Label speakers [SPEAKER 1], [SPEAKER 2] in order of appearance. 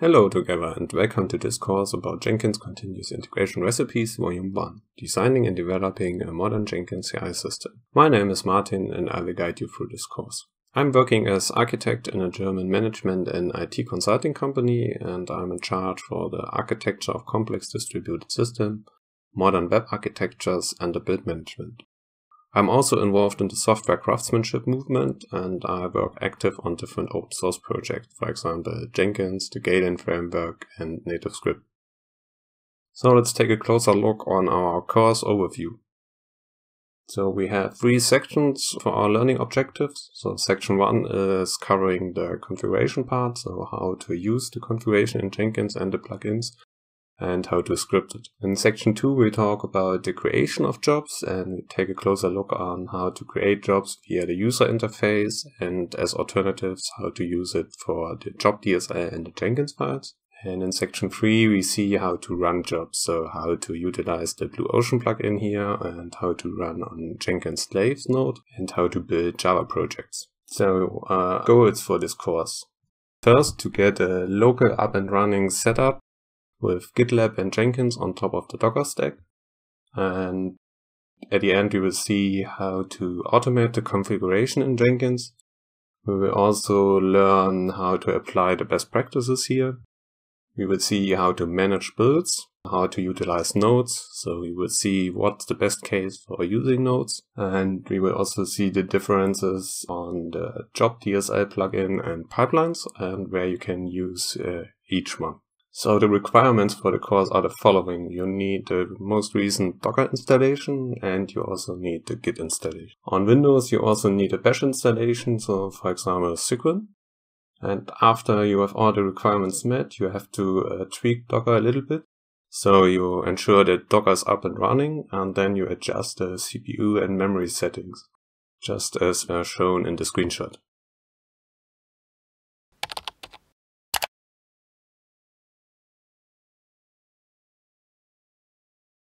[SPEAKER 1] Hello together and welcome to this course about Jenkins Continuous Integration Recipes Volume 1, Designing and Developing a Modern Jenkins CI System. My name is Martin and I will guide you through this course. I'm working as architect in a German management and IT consulting company, and I'm in charge for the architecture of complex distributed systems, modern web architectures and the build management. I'm also involved in the software craftsmanship movement, and I work active on different open source projects, for example Jenkins, the Galen framework and native script. So let's take a closer look on our course overview. So we have 3 sections for our learning objectives. So section 1 is covering the configuration part, so how to use the configuration in Jenkins and the plugins, and how to script it. In section 2 we talk about the creation of jobs and we take a closer look on how to create jobs via the user interface, and as alternatives how to use it for the job DSL and the Jenkins files. And in section 3 we see how to run jobs, so how to utilize the Blue Ocean plugin here and how to run on Jenkins slaves node and how to build Java projects. So goals for this course. First, to get a local up and running setup with GitLab and Jenkins on top of the Docker stack. And at the end we will see how to automate the configuration in Jenkins. We will also learn how to apply the best practices here. We will see how to manage builds, how to utilize nodes, so we will see what's the best case for using nodes. And we will also see the differences on the job DSL plugin and pipelines and where you can use each one. So the requirements for the course are the following. You need the most recent Docker installation and you also need the Git installation. On Windows you also need a bash installation, so for example Cygwin. And after you have all the requirements met, you have to tweak Docker a little bit. So you ensure that Docker is up and running, and then you adjust the CPU and memory settings, just as shown in the screenshot.